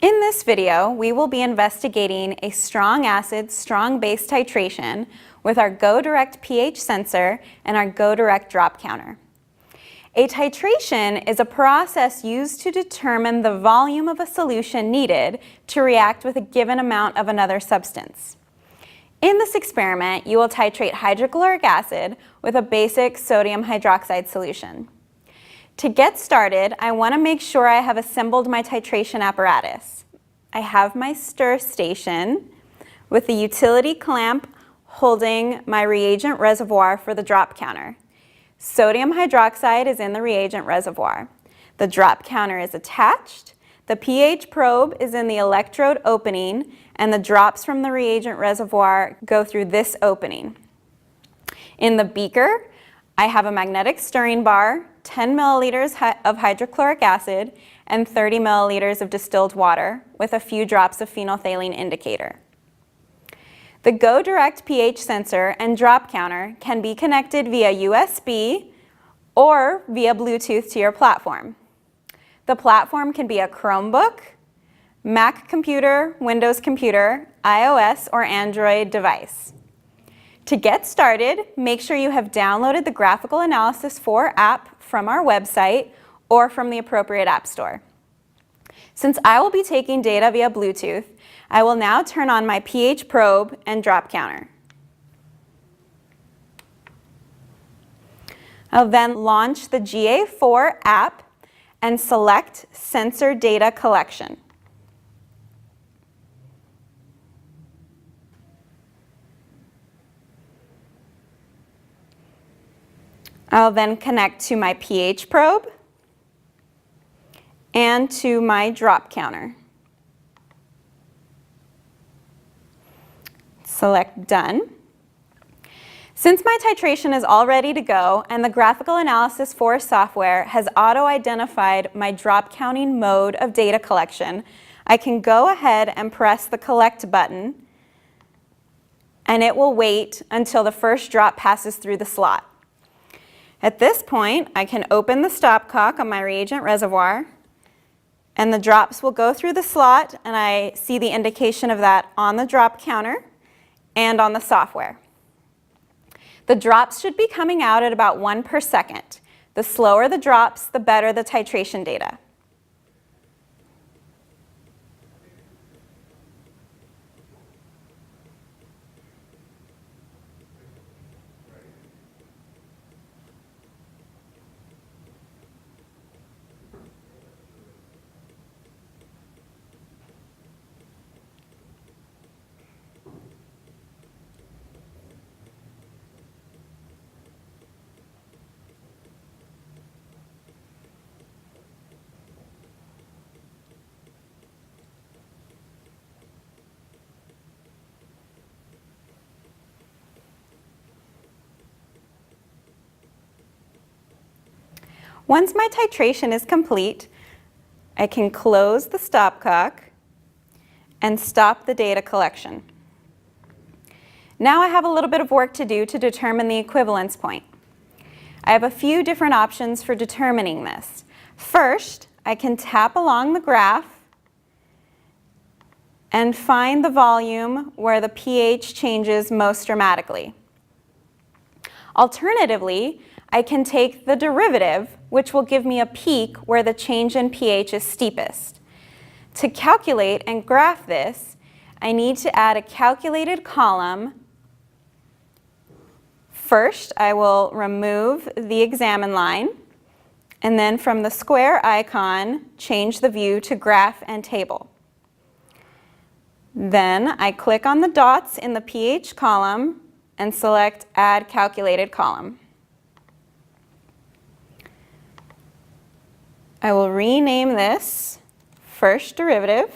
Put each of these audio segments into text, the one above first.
In this video, we will be investigating a strong acid, strong base titration with our Go Direct pH sensor and our Go Direct drop counter. A titration is a process used to determine the volume of a solution needed to react with a given amount of another substance. In this experiment, you will titrate hydrochloric acid with a basic sodium hydroxide solution. To get started, I want to make sure I have assembled my titration apparatus. I have my stir station with the utility clamp holding my reagent reservoir for the drop counter. Sodium hydroxide is in the reagent reservoir. The drop counter is attached, the pH probe is in the electrode opening, and the drops from the reagent reservoir go through this opening. In the beaker, I have a magnetic stirring bar, 10 milliliters of hydrochloric acid, and 30 milliliters of distilled water with a few drops of phenolphthalein indicator. The Go Direct pH sensor and drop counter can be connected via USB or via Bluetooth to your platform. The platform can be a Chromebook, Mac computer, Windows computer, iOS or Android device. To get started, make sure you have downloaded the Graphical Analysis 4 app from our website or from the appropriate app store. Since I will be taking data via Bluetooth, I will now turn on my pH probe and drop counter. I'll then launch the GA4 app and select Sensor Data Collection. I'll then connect to my pH probe and to my drop counter. Select Done. Since my titration is all ready to go and the Graphical Analysis 4 software has auto-identified my drop counting mode of data collection, I can go ahead and press the Collect button, and it will wait until the first drop passes through the slot. At this point, I can open the stopcock on my reagent reservoir, and the drops will go through the slot, and I see the indication of that on the drop counter and on the software. The drops should be coming out at about 1 per second. The slower the drops, the better the titration data. Once my titration is complete, I can close the stopcock and stop the data collection. Now I have a little bit of work to do to determine the equivalence point. I have a few different options for determining this. First, I can tap along the graph and find the volume where the pH changes most dramatically. Alternatively, I can take the derivative, which will give me a peak where the change in pH is steepest. To calculate and graph this, I need to add a calculated column. First, I will remove the examine line, and then from the square icon, change the view to graph and table. Then I click on the dots in the pH column and select Add Calculated Column. I will rename this First Derivative.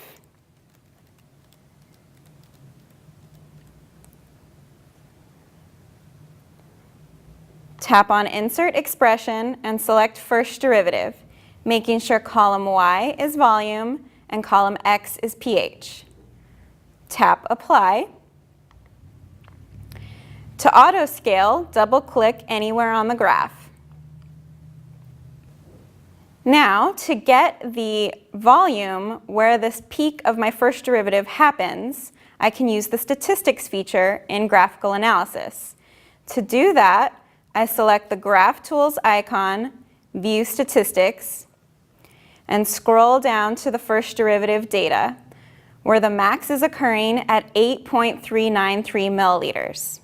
Tap on Insert Expression and select First Derivative, making sure column Y is volume and column X is pH. Tap Apply. To auto-scale, double-click anywhere on the graph. Now, to get the volume where this peak of my first derivative happens, I can use the statistics feature in graphical analysis. To do that, I select the Graph Tools icon, View Statistics, and scroll down to the first derivative data, where the max is occurring at 8.393 milliliters.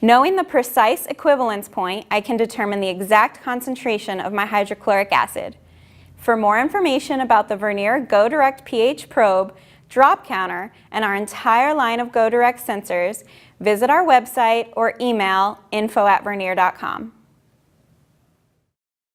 Knowing the precise equivalence point, I can determine the exact concentration of my hydrochloric acid. For more information about the Vernier Go Direct pH probe, drop counter, and our entire line of Go Direct sensors, visit our website or email info@vernier.com.